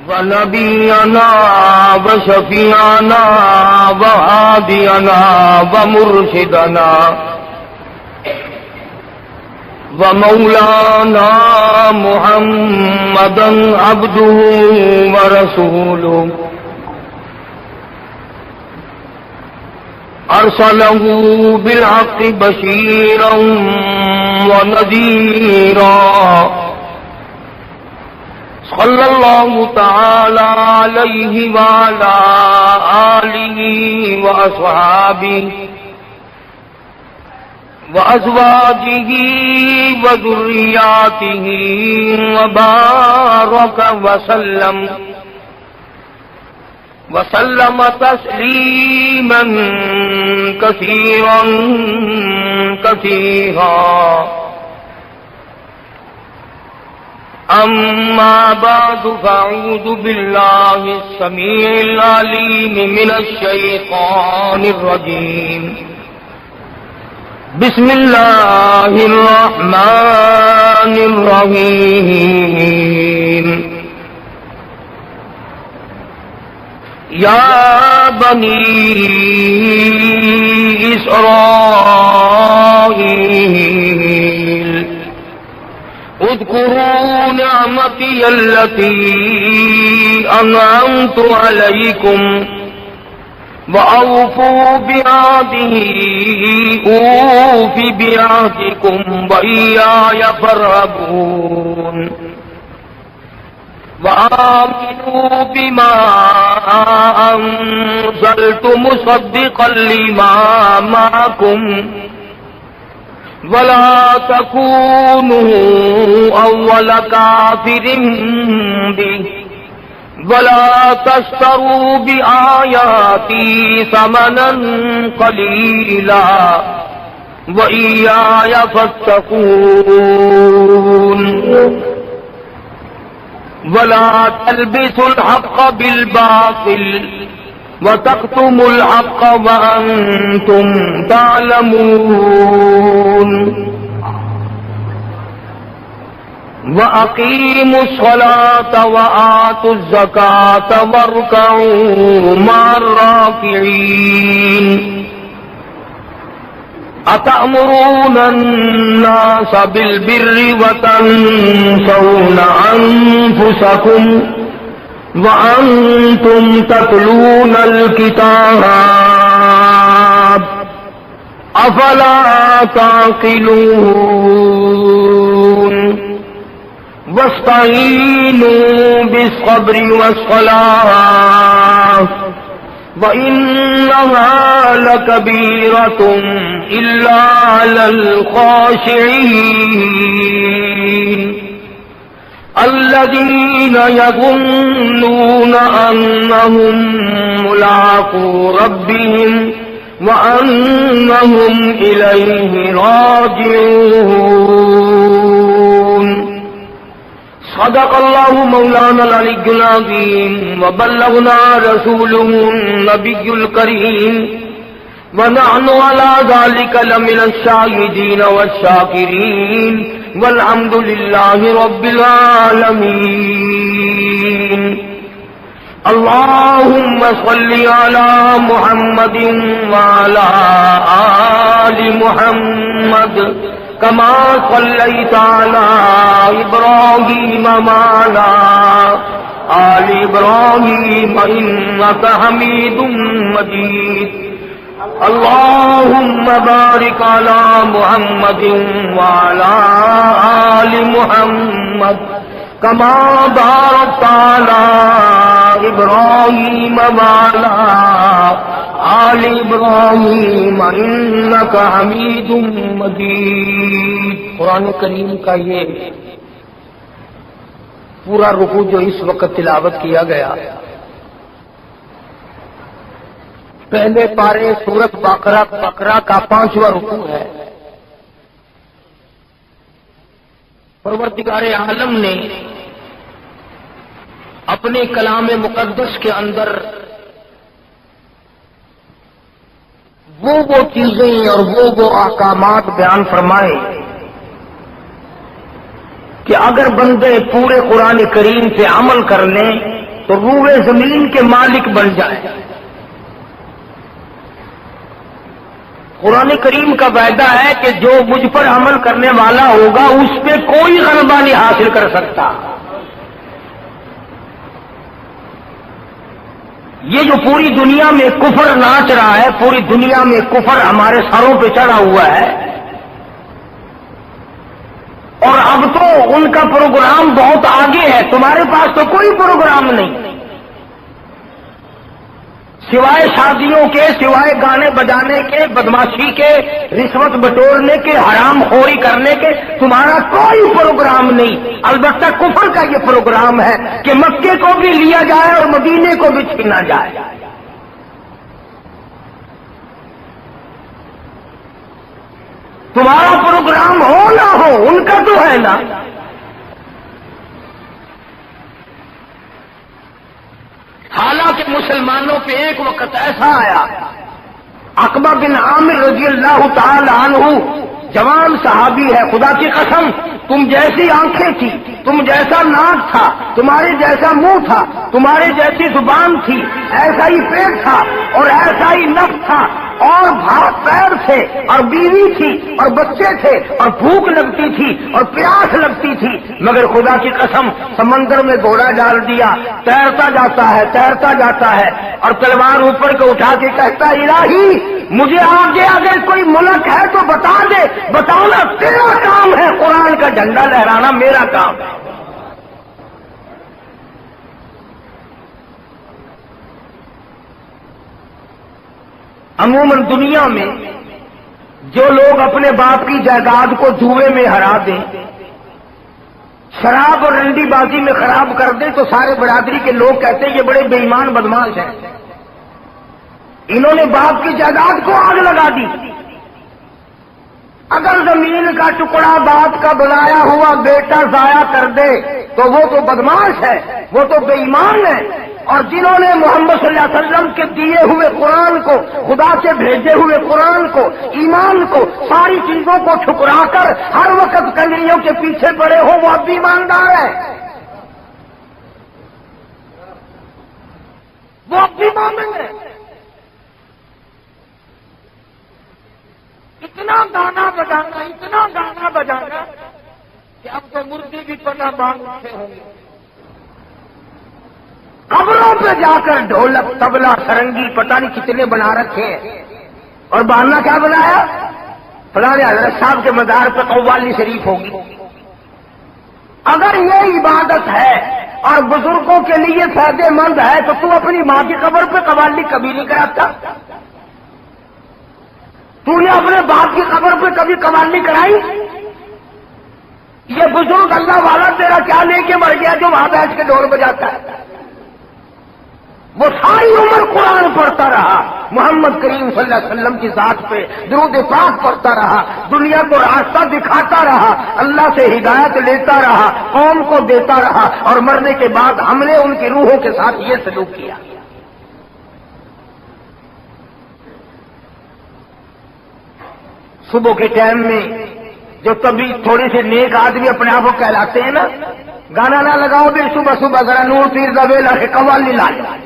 ونبينا وشفيعنا وهادينا ومرشدنا ومولانا محمدا عبده ورسوله أرسله بالحق بشيرا ونذيرا صلى الله تعالى عليه وعلى آله وأصحابه وأزواجه وذرياته وبارك وسلم تسليما كثيرا كثيرا. أما بعد فأعوذ بالله السميع العليم من الشيطان الرجيم. بسم الله الرحمن الرحيم. يا بني إسرائيل اذكروا نعمتي التي أنعمت عليكم وأوفوا بعهدي أوف بعهدكم وإياي فارهبون. وآمنوا بما أنزلت مصدقا لما معكم ولا تكونوا أول كافر به ولا تشتروا بآياتي ثمنا قليلا وإياي فاتقون. ولا تلبسوا الحق بالباطل وتكتموا الحق وأنتم تعلمون. وأقيموا الصلاة وآتوا الزكاة واركعوا مع الراكعين. أتأمرون الناس بالبر وتنسون أنفسكم وأنتم تتلون الكتاب أفلا تعقلون. واستعينوا بالصبر والصلاة وإنها لكبيرة إلا على الخاشعين الذين يظنون أنهم ملاقو ربهم وأنهم إليه راجعون. صدق الله مولانا العلي العظيم وبلغنا رسوله النبي الكريم ونحن على ذلك لمن الشاهدين والشاكرين والحمد لله رب العالمين. اللهم صل على محمد وعلى آل محمد كما صليت على إبراهيم وعلى آل إبراهيم إنك حميد مجيد. اللهم بارك على محمد وعلى آل محمد كما باركت على إبراهيم وعلى آل إبراهيم إنك حميد مجيد. قرآن کریم کا یہ پورا رکوع جو اس وقت تلاوت کیا گیا پہلے پارے سورۃ بقرہ کا 5واں رکوع ہے. پروردگار عالم نے اپنے کلام مقدس کے اندر وہ چیزیں اور وہ احکامات بیان فرمائے کہ اگر بندے پورے قرآن کریم سے عمل کر لیں تو روئے زمین کے مالک بن جائیں۔ قرآن کریم کا وعدہ ہے کہ جو مجھ پر عمل کرنے والا ہوگا اس پہ کوئی غلبہ نہیں حاصل کر سکتا۔ یہ جو پوری دنیا میں کفر ناچ رہا ہے، پوری دنیا میں کفر ہمارے سروں پہ چڑھا ہوا ہے، اور اب تو ان کا پروگرام بہت آگے ہے، تمہارے پاس تو کوئی پروگرام نہیں، سوائے شادیوں کے، سوائے گانے بجانے کے، بدماشی کے، رشوت بٹورنے کے، حرام خوری کرنے کے تمہارا کوئی پروگرام نہیں۔ البتہ کفر کا یہ پروگرام ہے کہ مکے کو بھی لیا جائے اور مدینے کو بھی چھینا جائے۔ تمہارا پروگرام ہو نہ ہو، ان کا تو ہے نا۔ حالانکہ مسلمانوں پہ ایک وقت ایسا آیا، عقبہ بن عامر رضی اللہ تعالی عنہ جوان صحابی ہے، خدا کی قسم تم جیسی آنکھیں تھی، تم جیسا ناک تھا، تمہارے جیسا منہ تھا، تمہارے جیسی زبان تھی، ایسا ہی پیٹ تھا اور ایسا ہی نفس تھا، اور ہاتھ پیر تھے اور بیوی تھی اور بچے تھے اور بھوک لگتی تھی اور پیاس لگتی تھی، مگر خدا کی قسم سمندر میں گھوڑا ڈال دیا، تیرتا جاتا ہے تیرتا جاتا ہے، اور تلوار اوپر کو اٹھا کے کہتا الہی مجھے آگے اگر کوئی ملک ہے تو بتا دے، بتانا تیرا کام ہے، قرآن کا جھنڈا لہرانا میرا کام ہے۔ عموماً دنیا میں جو لوگ اپنے باپ کی جائیداد کو جوئے میں ہرا دیں، شراب اور رنڈی بازی میں خراب کر دیں، تو سارے برادری کے لوگ کہتے ہیں یہ بڑے بے ایمان بدماش ہیں، انہوں نے باپ کی جائیداد کو آگ لگا دی۔ اگر زمین کا ٹکڑا باپ کا بلایا ہوا بیٹا ضائع کر دے تو وہ تو بدماش ہے، وہ تو بے ایمان ہے، اور جنہوں نے محمد صلی اللہ علیہ وسلم کے دیے ہوئے قرآن کو، خدا سے بھیجے ہوئے قرآن کو، ایمان کو، ساری چیزوں کو ٹھکرا کر ہر وقت کنجریوں کے پیچھے پڑے ہو، وہ اب بھی ایماندار ہے، وہ اب بھی مومن ہے۔ اتنا گانا بجانا، اتنا گانا بجانا کہ اب تو مردے بھی پناہ مانگ اٹھے ہوں گے۔ قبروں پہ جا کر ڈھولک طبلہ سرنگی پتہ نہیں کتنے بنا رکھے ہیں، اور بہانا کیا بنایا؟ فلاں حضرت صاحب کے مزار پہ قوالی شریف ہوگی۔ اگر یہ عبادت ہے اور بزرگوں کے لیے فائدے مند ہے تو تو اپنی ماں کی قبر پہ قوالی کبھی نہیں کراتا؟ تو نے اپنے باپ کی قبر پہ کبھی قوالی کرائی؟ یہ بزرگ اللہ والا تیرا کیا لے کے مر گیا جو وہاں بیٹھ کے ڈھول بجاتا ہے؟ وہ ساری عمر قرآن پڑھتا رہا، محمد کریم صلی اللہ علیہ وسلم کی ذات پہ درود پاک پڑھتا رہا، دنیا کو راستہ دکھاتا رہا، اللہ سے ہدایت لیتا رہا، قوم کو دیتا رہا، اور مرنے کے بعد ہم نے ان کی روحوں کے ساتھ یہ سلوک کیا۔ صبح کے ٹائم میں جو کبھی تھوڑے سے نیک آدمی اپنے آپ کو کہلاتے ہیں نا، گانا نہ لگاؤ بھی صبح صبح ذرا نور پیر زبیلا کے قوالی لا لیں۔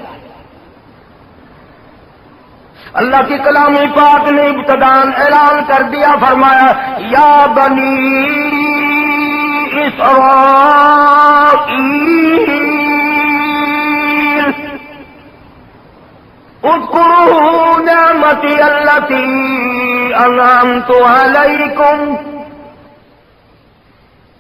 اللہ کی کلام پاک نے ابتداءً اعلان کر دیا، فرمایا یا بنی اسرائیل اذکروا نعمتی التی انعمت علیکم،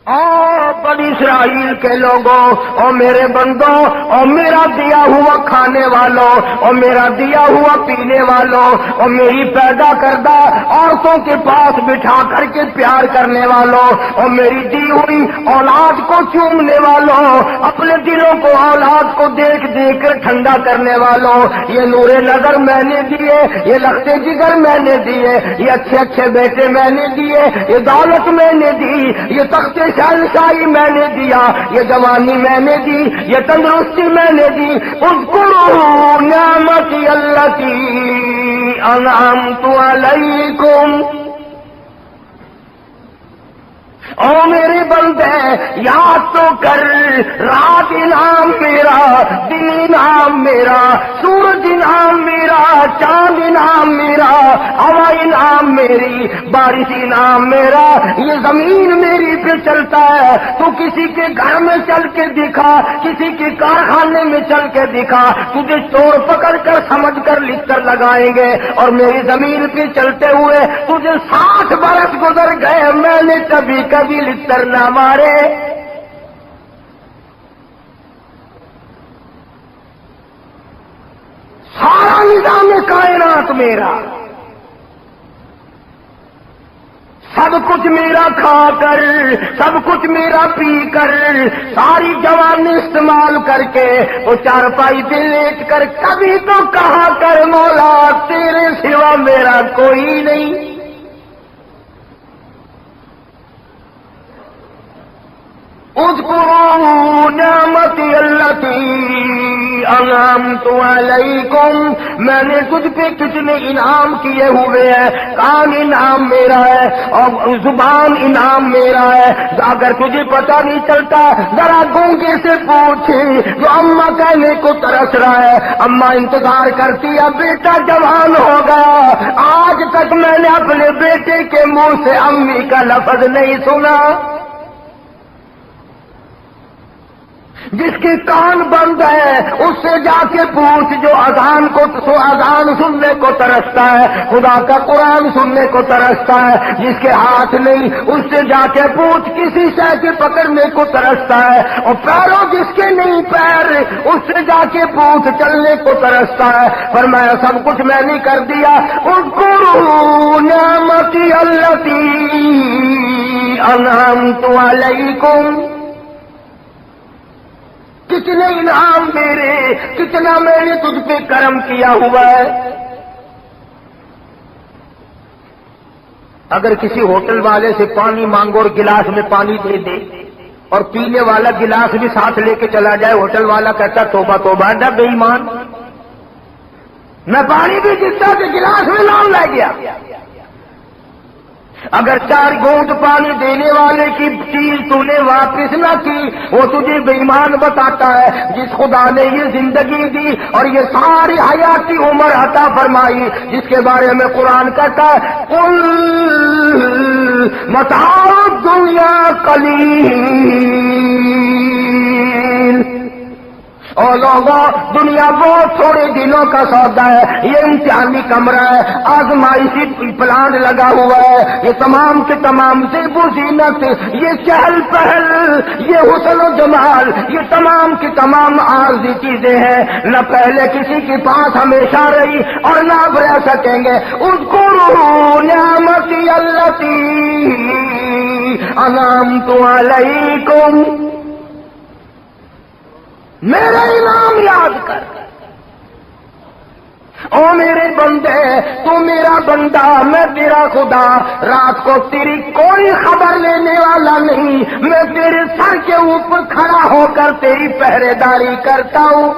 اور بنی اسرائیل کے لوگوں اور میرے بندوں اور میرا دیا ہوا کھانے والوں اور میرا دیا ہوا پینے والوں اور میری پیدا کردہ عورتوں کے پاس بٹھا کر کے پیار کرنے والوں اور میری دی ہوئی اولاد کو چومنے والوں، اپنے دلوں کو اولاد کو دیکھ دیکھ کر ٹھنڈا کرنے والوں، یہ نور نظر میں نے دیے، یہ لخت جگر میں نے دیے، یہ اچھے اچھے بیٹے میں نے دیے، یہ دولت میں نے دی، یہ تخت شاہی میں نے دیا، یہ جوانی میں نے دی، یہ تندرستی میں نے دی، اذکروا نعمتی التی انعمت علیکم، او میرے بندے یاد تو کر رات انعام میرا، دن انعام میرا، سورج انعام میرا، چاند انعام میرا، ہوا انعام میری، بارش انعام میرا، یہ زمین میری پہ چلتا ہے۔ تو کسی کے گھر میں چل کے دکھا، کسی کے کارخانے میں چل کے دکھا، تجھے چور پکڑ کر سمجھ کر لکھ کر لگائیں گے، اور میری زمین پہ چلتے ہوئے تجھے 60 برس گزر گئے، میں نے کبھی کبھی لکھ کر نہ مارے۔ سارا نظام کائنات میرا، سب کچھ میرا کھا کر، سب کچھ میرا پی کر، ساری جوانی استعمال کر کے وہ چارپائی پہ لیٹ کر کبھی تو کہا کر مولا تیرے سوا میرا کوئی نہیں۔ اذکروا نعمتی التی انعمت علیکم، میں نے تجھ پہ کتنے انعام کیے ہوئے ہیں۔ کان انعام میرا ہے اور زبان انعام میرا ہے۔ اگر تجھے پتہ نہیں چلتا ذرا گونگے سے پوچھ جو اماں کہنے کو ترس رہا ہے۔ اماں انتظار کرتی ہے بیٹا جوان ہو گیا، آج تک میں نے اپنے بیٹے کے منہ سے امی کا لفظ نہیں سنا۔ جس کے کان بند ہے اس سے جا کے پوچھ جو اذان سننے کو ترستا ہے، خدا کا قرآن سننے کو ترستا ہے۔ جس کے ہاتھ نہیں اس سے جا کے پوچھ کسی شے کے پکڑنے کو ترستا ہے، اور پیروں جس کے نہیں پیر اس سے جا کے پوچھ چلنے کو ترستا ہے۔ فرمایا سب کچھ میں نے کر دیا۔ اذکروا نعمتی التی انعمت علیکم، کتنے انعام میرے، کتنا میں نے تجھ پہ کرم کیا ہوا ہے۔ اگر کسی ہوٹل والے سے پانی مانگو اور گلاس میں پانی دے دے اور پینے والا گلاس بھی ساتھ لے کے چلا جائے، ہوٹل والا کہتا توبہ توبہ نہ بے ایمان، میں پانی بھی جتنا کہ گلاس میں نام لے گیا۔ اگر 4 گھونٹ پانی دینے والے کی چیز تو نے واپس نہ کی، وہ تجھے بے ایمان بتاتا ہے۔ جس خدا نے یہ زندگی دی اور یہ ساری حیاتی عمر عطا فرمائی، جس کے بارے میں قرآن کہتا ہے قل متاع الدنیا قلیل، اور لوگوں دنیا بہت تھوڑے دنوں کا سودا ہے، یہ امتحانی کمرہ ہے، آزمائشی پلانٹ لگا ہوا ہے، یہ تمام کے تمام زیب و زینت، یہ چہل پہل، یہ حسن و جمال، یہ تمام کی تمام عارضی چیزیں ہیں، نہ پہلے کسی کے پاس ہمیشہ رہی اور نہ اب رہ سکیں گے۔ اذکروا نعمتی التی انعمت علیکم، میرے انعام یاد کر۔ او میرے بندے تو میرا بندہ میں تیرا خدا، رات کو تیری کوئی خبر لینے والا نہیں، میں تیرے سر کے اوپر کھڑا ہو کر تیری پہرے داری کرتا ہوں۔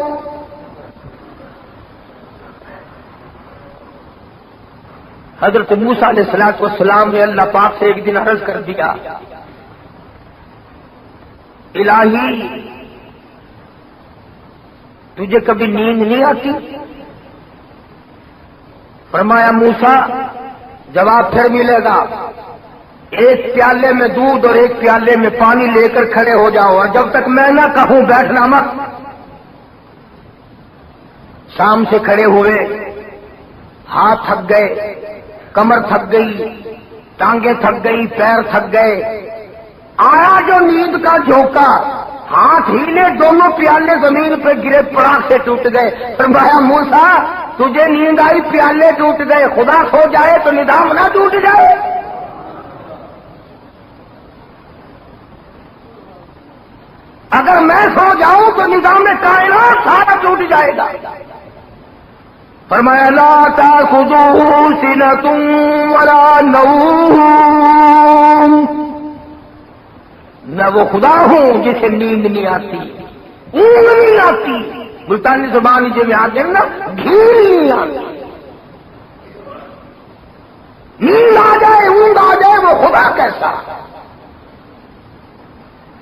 حضرت موسیٰ علیہ السلام نے اللہ پاک سے ایک دن عرض کر دیا الہی تجھے کبھی نیند نہیں آتی؟ فرمایا موسیٰ جواب پھر ملے گا، ایک پیالے میں دودھ اور ایک پیالے میں پانی لے کر کھڑے ہو جاؤ، اور جب تک میں نہ کہوں بیٹھنا مت۔ شام سے کھڑے ہوئے، ہاتھ تھک گئے، کمر تھک گئی، ٹانگیں تھک گئی، پیر تھک گئے، آیا جو نیند کا جھونکا، ہاتھ ہیلے، دونوں پیالے زمین پہ گرے، پراگ سے ٹوٹ گئے۔ فرمایا موسیٰ تجھے نیند آئی، پیالے ٹوٹ گئے، خدا سو جائے تو نظام نہ ٹوٹ جائے؟ اگر میں سو جاؤں تو نظام کائنات سارا ٹوٹ جائے گا۔ فرمایا لا تأخذوه سنة ولا نوم، میں وہ خدا ہوں جسے نیند نہیں آتی، اونگ نہیں آتی، ملتانی زبان جی میں آتے ہیں نا، گھیر نہیں آتی، نیند آ جائے اونگ آ جائے وہ خدا کیسا؟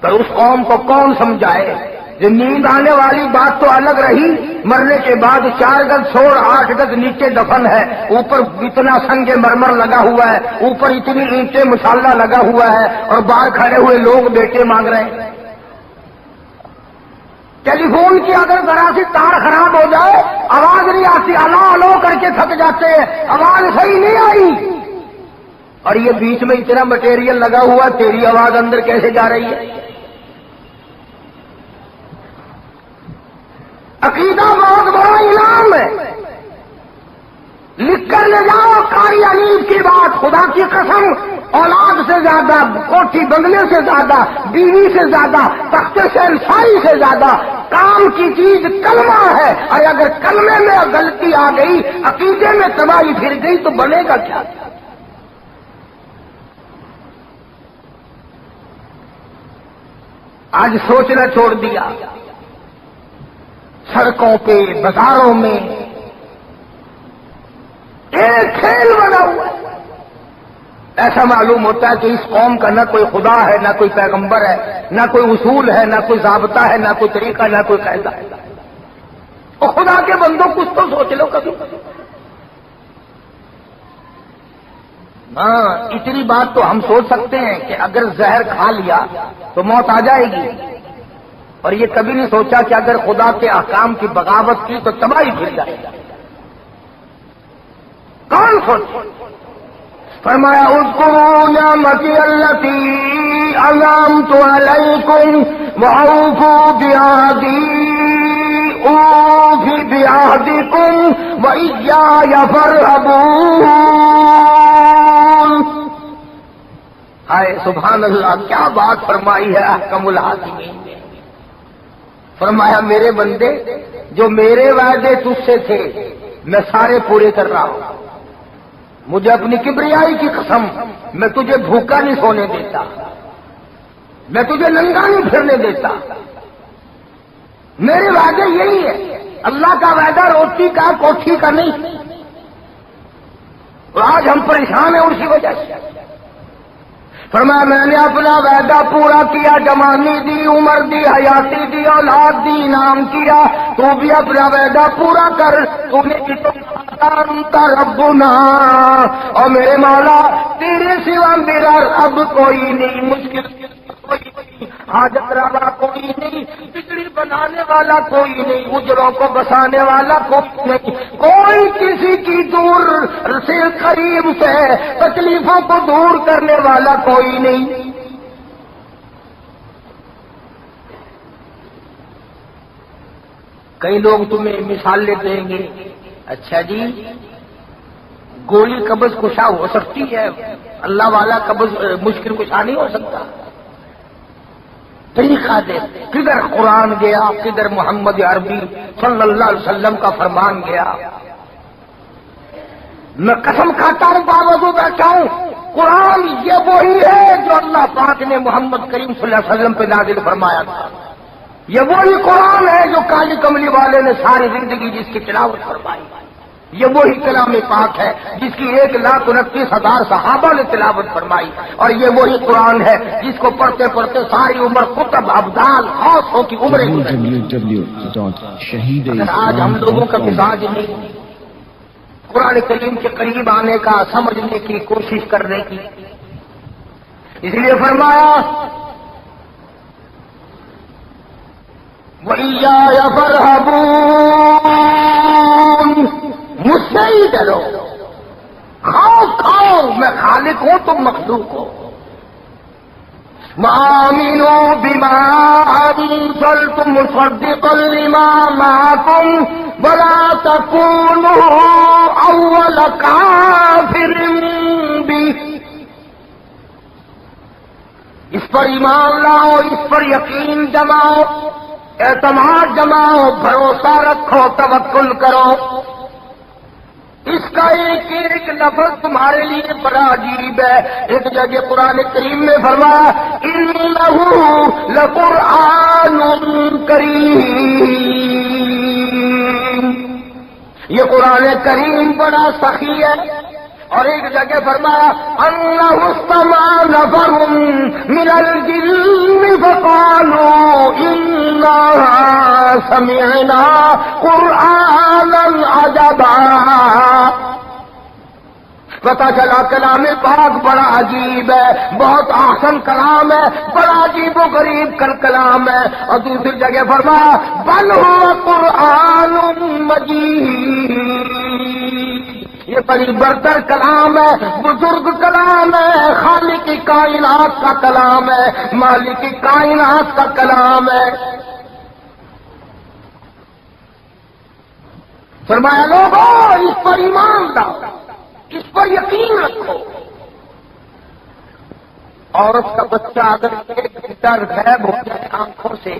پر اس قوم کو کون سمجھائے؟ یہ نیند آنے والی بات تو الگ رہی، مرنے کے بعد 4 گز چھوڑ 8 گز نیچے دفن ہے، اوپر اتنا سنگ مرمر لگا ہوا ہے، اوپر اتنی اینٹیں مصالحہ لگا ہوا ہے، اور باہر کھڑے ہوئے لوگ بیٹے مانگ رہے ہیں۔ ٹیلی فون کی اگر ذرا سی تار خراب ہو جائے آواز نہیں آتی، الو الو کر کے تھک جاتے ہیں، آواز صحیح نہیں آئی، اور یہ بیچ میں اتنا مٹیریل لگا ہوا، تیری آواز اندر کیسے جا رہی ہے؟ عقیدہ بہت بڑا انعام ہے، لکھ کر لے جاؤ قاری انیب کی بات، خدا کی قسم اولاد سے زیادہ، کوٹھی بنگلے سے زیادہ، بیوی سے زیادہ، تخت شہنشاہی سے زیادہ کام کی چیز کلمہ ہے، اور اگر کلمے میں غلطی آ گئی، عقیدے میں تباہی پھر گئی تو بنے گا کیا؟ آج سوچنا چھوڑ دیا، سڑکوں پہ بازاروں میں ایک کھیل بنا ہوا ہے۔ ایسا معلوم ہوتا ہے کہ اس قوم کا نہ کوئی خدا ہے، نہ کوئی پیغمبر ہے، نہ کوئی اصول ہے، نہ کوئی ضابطہ ہے، نہ کوئی طریقہ، نہ کوئی قاعدہ ہے۔ اور خدا کے بندوں کچھ تو سوچ لو کبھی۔ ہاں، اتنی بات تو ہم سوچ سکتے ہیں کہ اگر زہر کھا لیا تو موت آ جائے گی، اور یہ کبھی نہیں سوچا کہ اگر خدا کے احکام کی بغاوت کی تو تباہی پھر جائے گی۔ کون سوچ؟ فرمایا اذکروا نعمتی التی انعمت علیکم واوفوا بعہدی اوف بعہدکم وایای فارہبون۔ ہائے سبحان اللہ، کیا بات فرمائی ہے احکم الحاکمین نے۔ فرمایا میرے بندے، جو میرے وعدے تجھ سے تھے میں سارے پورے کر رہا ہوں، مجھے اپنی کبریائی کی قسم، میں تجھے بھوکا نہیں سونے دیتا، میں تجھے ننگا نہیں پھرنے دیتا، میرے وعدے یہی ہے۔ اللہ کا وعدہ روٹی کا کوٹھی کا نہیں، اور آج ہم پریشان ہیں اسی وجہ سے۔ فرمایا میں نے اپنا وعدہ پورا کیا، جوانی دی، عمر دی، حیاتی دی، اولاد دی، انعام کیا، تو بھی اپنا وعدہ پورا کر۔ تو نے انت ربنا، اور میرے مولا تیرے سوا میرا رب کوئی نہیں، مشکل کوئی نہیں، حاجت روا کوئی نہیں، بگڑی بنانے والا کوئی نہیں، اجروں کو بسانے والا کوئی نہیں، کوئی کسی کی دور سے قریب سے تکلیفوں کو دور کرنے والا کوئی نہیں۔ کئی لوگ تمہیں مثالیں دیں گے، اچھا جی گولی قبض کشا ہو سکتی ہے، اللہ والا قبض مشکل کشا نہیں ہو سکتا؟ طریقہ دے، کدھر قرآن گیا، کدھر محمد عربی صلی اللہ علیہ وسلم کا فرمان گیا؟ میں قسم کھاتا ہوں، باوجود بیٹھا ہوں، قرآن یہ وہی ہے جو اللہ پاک نے محمد کریم صلی اللہ علیہ وسلم پہ نازل فرمایا تھا، یہ وہی قرآن ہے جو کالی کملی والے نے ساری زندگی جس کی تلاوت فرمائی، یہ وہی کلام پاک ہے جس کی 1,29,000 صحابہ نے تلاوت فرمائی، اور یہ وہی قرآن ہے جس کو پڑھتے پڑھتے ساری عمر قطب ابدال غوثوں کی عمریں گزری۔ آج ہم لوگوں کا مزاج نہیں قرآن کریم کے قریب آنے کا، سمجھنے کی کوشش کرنے کی، اس لیے فرمایا وَإِيَّايَ فَارْهَبُونِ، مجھ سے ہی ڈرو، خوف کھاؤ، میں خالق ہوں تم مخلوق ہو۔ وَآمِنُوا بِمَا أَنزَلْتُ مُصَدِّقًا لِمَا مَعَكُمْ وَلَا تَكُونُوا أَوَّلَ كَافِرٍ بِهِ، اس پر ایمان لاؤ، اس پر یقین جماؤ، اعتماد جماؤ، بھروسہ رکھو، توکل کرو۔ اس کا ایک ایک لفظ تمہارے لیے بڑا عجیب ہے۔ ایک جگہ قرآن کریم میں فرمایا اِنَّهُ لَقُرْآنٌ کریم، یہ قرآن کریم بڑا سخی ہے۔ اور ایک جگہ فرمایا اَنَّهُ اسْتَمَعَ نَفَرٌ مِنَ الْجِنِّ فَقَالُوا انا سمعنا قرآنا عجبا. پتا چلا کلام پاک بڑا عجیب ہے، بہت احسن کلام ہے، بڑا عجیب و غریب کلام ہے. اور دوسری جگہ فرمایا بل هو قرآن مجید، یہ بڑی برتر کلام ہے، بزرگ کلام ہے، خالق کی کائنات کا کلام ہے، مالک کی کائنات کا کلام ہے. فرمایا لوگوں اس پر ایمان لاؤ، اس پر یقین رکھو. عورت کا بچہ اگر ڈر غائب ہو جائے آنکھوں سے،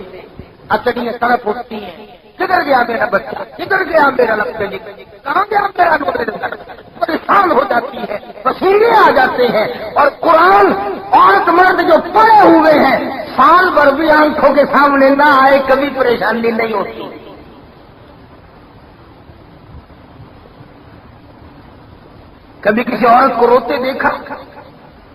اچڑیاں طرف اٹھتی ہیں، کدھر گیا میرا بچہ، کدھر گیا میرا لفظ، کہاں گیا میرا نور، پریشان ہو جاتی ہے، پسینے آ جاتے ہیں. اور قرآن عورت مرد جو پڑے ہوئے ہیں سال بھر بھی آنکھوں کے سامنے نہ آئے کبھی پریشانی نہیں ہوتی. کبھی کسی عورت کو روتے دیکھا؟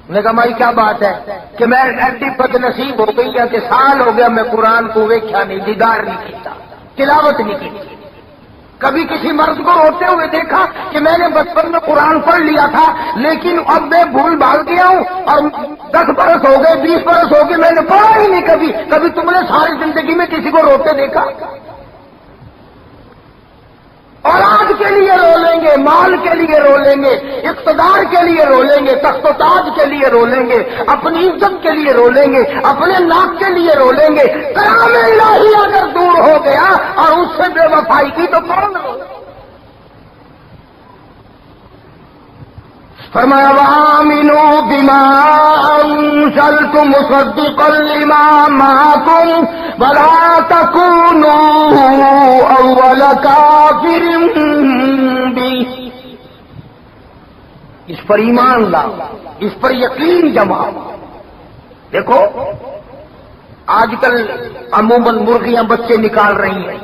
میں نے کہا بھائی کیا بات ہے کہ میں ایسی بد نصیب ہو گئی ہے کہ سال ہو گیا میں قرآن کو ویکھا نہیں، دیدار نہیں کیتا، تلاوت نہیں کی. کبھی کسی مرد کو روتے ہوئے دیکھا کہ میں نے بچپن میں قرآن پڑھ لیا تھا لیکن اب میں بھول بھال گیا ہوں اور 10 برس ہو گئے، 20 برس ہو گئے، میں نے پڑھا ہی نہیں کبھی. کبھی تم نے ساری زندگی میں کسی کو روتے دیکھا؟ اولاد کے لیے رو لیں گے، مال کے لیے رو لیں گے، اقتدار کے لیے رو لیں گے، تخت و تاج کے لیے رو لیں گے، اپنی عزت کے لیے رو لیں گے، اپنے ناک کے لیے رو لیں گے. کلام الہی اگر دور ہو گیا اور اس سے بے وفائی کی تو کون رو؟ فرمایا وآمنوا بما أنزلت مصدقا لما معكم ولا تكونوا أول كافر به. اس پر ایمان لا، اس پر یقین جما. دیکھو آج کل عموماً مرغیاں بچے نکال رہی ہیں.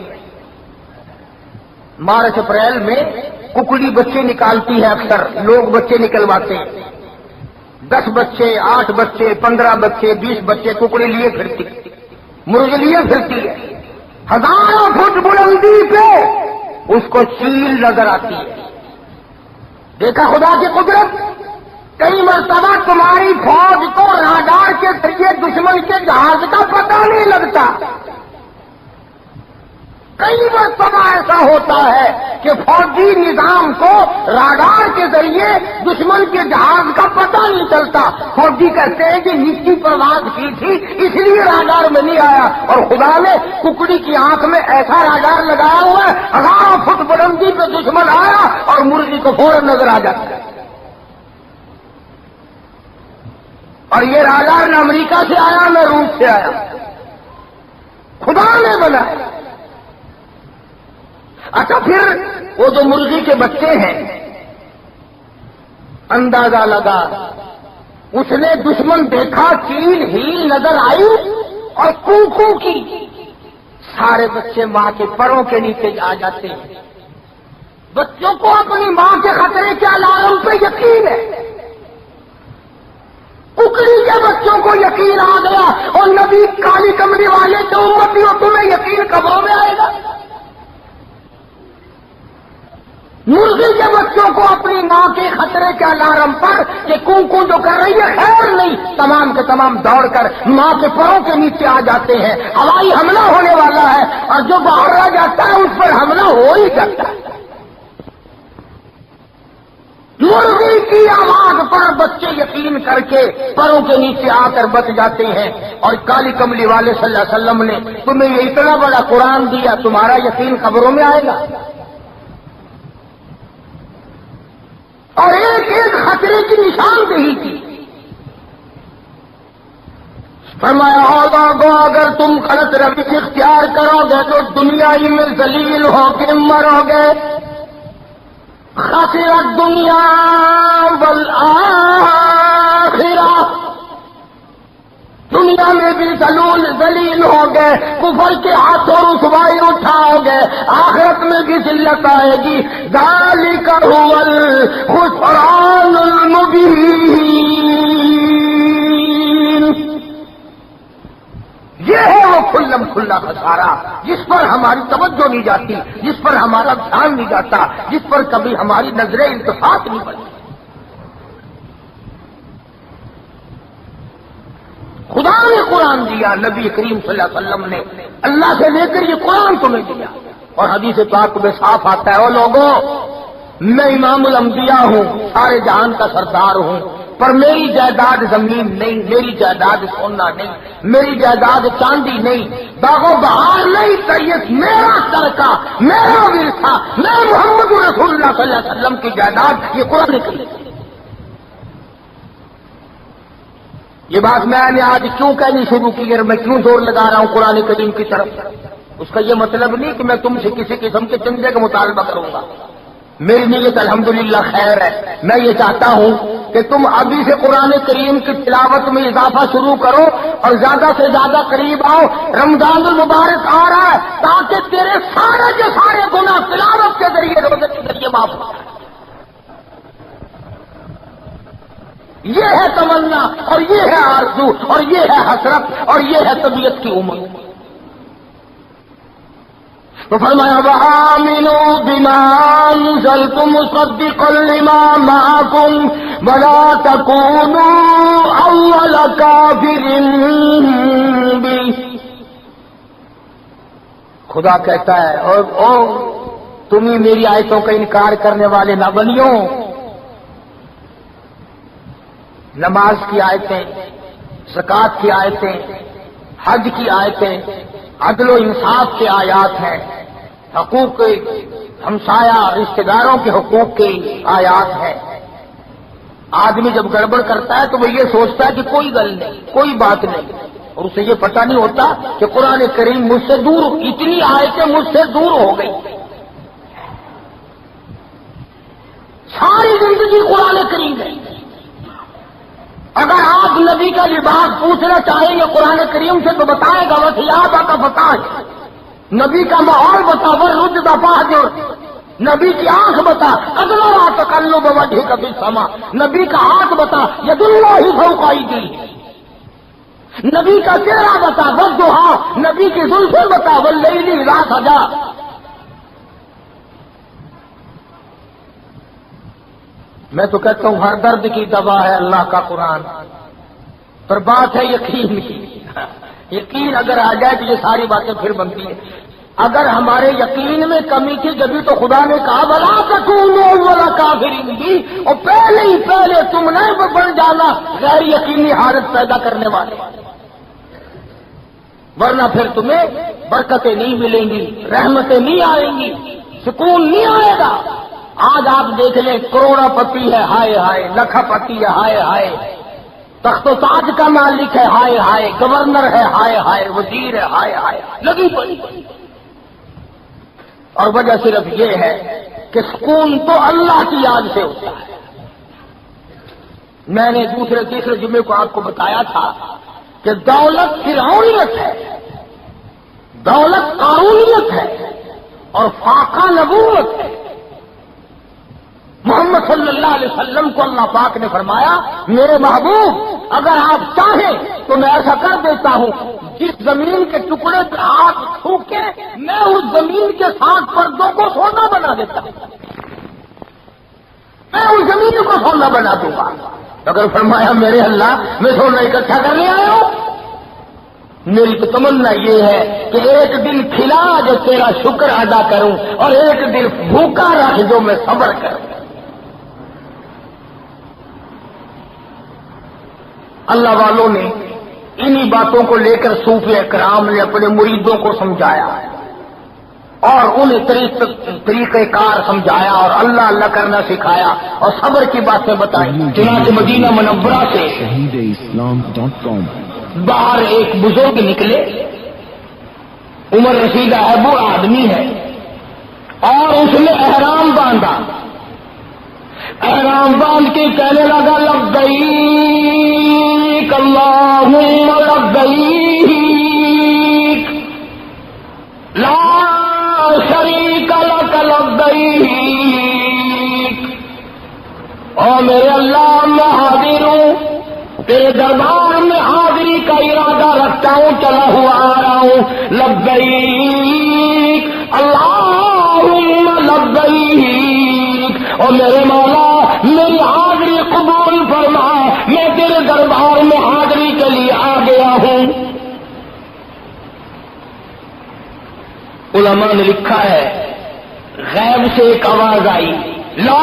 مارچ اپریل میں ککڑی بچے نکالتی ہے، اکثر لوگ بچے نکلواتے ہیں. 10 بچے، 8 بچے، 15 بچے، 20 بچے ککڑی لیے پھرتی، مرغی لیے پھرتی ہے. 1000 فٹ بلندی پہ اس کو چیل نظر آتی ہے. دیکھا خدا کی قدرت؟ کئی مرتبہ تمہاری فوج کو راڈار کے ذریعے دشمن کے جہاز کا پتہ نہیں لگتا. کئی مرتبہ ایسا ہوتا ہے کہ فوجی نظام کو راڈار کے ذریعے دشمن کے جہاز کا پتہ نہیں چلتا. فوجی کہتے ہیں کہ نیچی پرواز کی تھی اس لیے راڈار میں نہیں آیا، اور خدا نے ککڑی کی آنکھ میں ایسا راڈار لگایا ہوا ہے 1000 فٹ بلندی پہ دشمن آیا اور مرغی کو فوراً نظر آ جاتا ہے. اور یہ راڈار نہ امریکہ سے آیا نہ روس سے آیا، خدا نے بنایا. اچھا پھر وہ جو مرغی کے بچے ہیں اندازہ لگا، اس نے دشمن دیکھا، چیل ہیل نظر آئی اور کوکو کی، سارے بچے ماں کے پروں کے نیچے آ جاتے ہیں. بچوں کو اپنی ماں کے خطرے کے الارم پہ یقین ہے. ککڑی کے بچوں کو یقین آ گیا اور نبی کالی کمری والے جو امتی ہو تمہیں یقین قبروں میں آئے گا. مرغی کے بچوں کو اپنی ماں کے خطرے کے الارم پر کہ کوکو جو کر رہی ہے خیر نہیں، تمام کے تمام دوڑ کر ماں کے پروں کے نیچے آ جاتے ہیں. ہوائی حملہ ہونے والا ہے اور جو باہر رہ جاتا ہے اس پر حملہ ہو ہی جاتا ہے. مرغی کی آواز پر بچے یقین کر کے پروں کے نیچے آ کر بچ جاتے ہیں. اور کالی کملی والے صلی اللہ علیہ وسلم نے تمہیں یہ اتنا بڑا قرآن دیا، تمہارا یقین خبروں میں آئے گا. اور ایک ایک خطرے کی نشاندہی کی. فرمایا ہوگا گو اگر تم غلط روش اختیار کرو گے تو دنیا ہی میں ذلیل ہو کے مرو گے. خسرت دنیا والآخرہ، دنیا میں بھی ذلیل ہو گئے، کفر کے ہاتھوں رسوائی اٹھاؤ گے، آخرت میں بھی ذلت آئے گی. ذالک هو الخسران المبین، یہ ہے وہ کھلم کھلا خسارہ، جس پر ہماری توجہ نہیں جاتی، جس پر ہمارا دھیان نہیں جاتا، جس پر کبھی ہماری نظر التفات نہیں پڑتی۔ خدا نے قرآن دیا، نبی کریم صلی اللہ علیہ وسلم نے اللہ سے لے کر یہ قرآن تمہیں دیا، اور حدیث پاک میں صاف آتا ہے، او لوگوں میں امام الانبیاء ہوں، سارے جہان کا سردار ہوں، پر میری جائیداد زمین نہیں، میری جائیداد سونا نہیں، میری جائیداد چاندی نہیں، باغ و بہار نہیں، طیب میرا ترکہ، میرا ورثہ، میں محمد رسول اللہ صلی اللہ علیہ وسلم کی جائیداد، یہ قرآن کریم۔ یہ بات میں نے آج کیوں کہنی شروع کی اور میں کیوں زور لگا رہا ہوں قرآن کریم کی طرف، اس کا یہ مطلب نہیں کہ میں تم سے کسی قسم کے چندے کا مطالبہ کروں گا، میری نیت الحمدللہ خیر ہے۔ میں یہ چاہتا ہوں کہ تم ابھی سے قرآن کریم کی تلاوت میں اضافہ شروع کرو اور زیادہ سے زیادہ قریب آؤ، رمضان المبارک آ رہا ہے تاکہ تیرے سارے کے سارے گناہ تلاوت کے ذریعے، روزے کے ذریعے معاف ہو جائیں۔ یہ ہے تمنا اور یہ ہے آرزو اور یہ ہے حسرت اور یہ ہے طبیعت کی امید۔ تو فرمایا وآمنوا بما انزلت مصدقا لما معكم ولا تكونوا اول كافر به۔ خدا کہتا ہے اور تم ہی میری آیتوں کا انکار کرنے والے نہ بنیو۔ نماز کی آیتیں، زکوٰۃ کی آیتیں، حج کی آیتیں، عدل و انصاف کے آیات ہیں، حقوق ہمسایہ رشتہ داروں کے حقوق کی آیات ہیں۔ آدمی جب گڑبڑ کرتا ہے تو وہ یہ سوچتا ہے کہ کوئی گل نہیں، کوئی بات نہیں، اور اسے یہ پتہ نہیں ہوتا کہ قرآن کریم مجھ سے دور، اتنی آیتیں مجھ سے دور ہو گئی۔ ساری زندگی قرآن کریم ہے۔ اگر آپ نبی کا لباس پوچھنا چاہیں گے قرآن کریم سے تو بتائے گا وثیاب کا فتح، نبی کا ماحول بتا، ورد بفاجر، نبی کی آنکھ بتا، اگلا تقلب وجهك في السماء، نبی کا ہاتھ بتا، ید اللہ فوق ایدیہم، نبی کا چہرہ بتا، والضحی، نبی کی زلفیں بتا، واللیل اذا سجی۔ میں تو کہتا ہوں ہر درد کی دوا ہے اللہ کا قرآن، پر بات ہے یقین کی۔ یقین اگر آ جائے تو یہ ساری باتیں پھر بنتی ہیں۔ اگر ہمارے یقین میں کمی تھی جبھی تو خدا نے کہا وَلَا تَكُونُوا أَوَّلَ كَافِرٍ بِهِ، اور پہلے ہی پہلے تم نے بن جانا غیر یقینی حالت پیدا کرنے والے، ورنہ پھر تمہیں برکتیں نہیں ملیں گی، رحمتیں نہیں آئیں گی، سکون نہیں آئے گا۔ آج آپ دیکھ لیں کروڑا پتی ہے ہائے ہائے، لکھا پتی ہے ہائے ہائے، تخت و تاج کا مالک ہے ہائے ہائے، گورنر ہے ہائے ہائے، وزیر ہے ہائے ہائے، لگی پڑی۔ اور وجہ صرف یہ ہے کہ سکون تو اللہ کی یاد سے ہوتا ہے۔ میں نے دوسرے تیسرے جمعے کو آپ کو بتایا تھا کہ دولت فرعونیت ہے، دولت قارونیت ہے اور فاقہ نبوت ہے۔ محمد صلی اللہ علیہ وسلم کو اللہ پاک نے فرمایا میرے محبوب اگر آپ چاہیں تو میں ایسا کر دیتا ہوں، جس زمین کے ٹکڑے پہ آپ تھوکے میں اس زمین کے 7 پردوں کو سونا بنا دیتا ہوں، میں اس زمین کو سونا بنا دوں گا۔ اگر فرمایا میرے اللہ میں سونا اکٹھا کرنے آیا ہوں، میری تو تمنا یہ ہے کہ ایک دن کھلا جو تیرا شکر ادا کروں اور ایک دن بھوکا رکھ جو میں صبر کروں۔ اللہ والوں نے انہی باتوں کو لے کر صوفی اکرام نے اپنے مریدوں کو سمجھایا اور انہیں طریقہ کار سمجھایا اور اللہ اللہ کرنا سکھایا اور صبر کی باتیں بتائیں۔ چنانچہ مدینہ منورہ سے shahideislam.com باہر ایک بزرگ نکلے، عمر رسیدہ ہے، وہ آدمی ہے، اور اس نے احرام باندھا، احرام باندھ کے کہنے لگا لبیک اللہم لبیک لا شریک لک لبیک، او میرے اللہ میں حاضر ہوں، تیرے دربار میں حاضری کا ارادہ رکھتا ہوں، چلا ہوا آ رہا ہوں لبیک اللہم لبیک، اور میرے مولا میری حاضری قبول فرما، میں تیرے دربار میں حاضری کے لیے آ گیا ہوں۔ علماء نے لکھا ہے غیب سے ایک آواز آئی، لا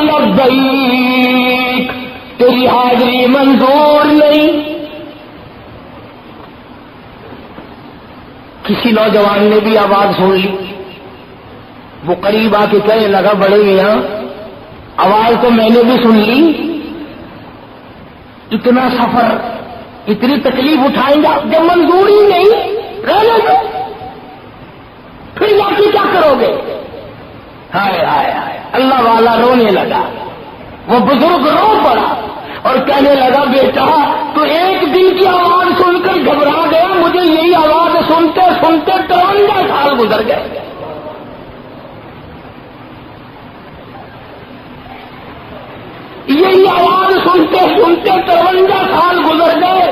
لبیک، تیری حاضری منظور نہیں۔ کسی نوجوان نے بھی آواز سن لی، وہ قریب آ کے کہنے لگا بڑے میاں آواز تو میں نے بھی سن لی، اتنا سفر اتنی تکلیف اٹھائیں گا جب منظور ہی نہیں، رہنے دو، پھر جا کے کیا کرو گے؟ ہائے ہائے ہائے، اللہ والا رونے لگا، وہ بزرگ رو پڑا اور کہنے لگا بیٹا تو ایک دن کی آواز سن کر گھبرا گیا، مجھے یہی آواز سنتے سنتے 53 سال گزر گئے۔ یہی آواز سنتے سنتے 53 سال گزر گئے۔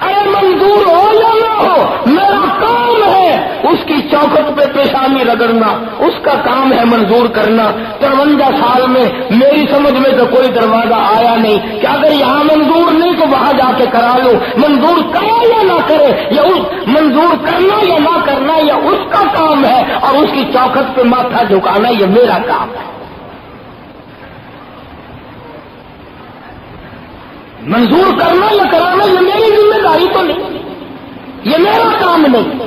ارے منظور ہو یا نہ ہو میرا کام ہے اس کی چوکھٹ پہ پیشانی رگڑنا، اس کا کام ہے منظور کرنا۔ 53 سال میں میری سمجھ میں تو کوئی دروازہ آیا نہیں کہ اگر یہاں منظور نہیں تو وہاں جا کے کرا لوں۔ منظور کرے یا نہ کرے، یا منظور کرنا یا نہ کرنا یہ اس کا کام ہے، اور اس کی چوکھٹ پہ ماتھا جھکانا یہ میرا کام ہے۔ منظور کرنا یا کرانا یہ میری ذمہ داری تو نہیں، یہ میرا کام نہیں۔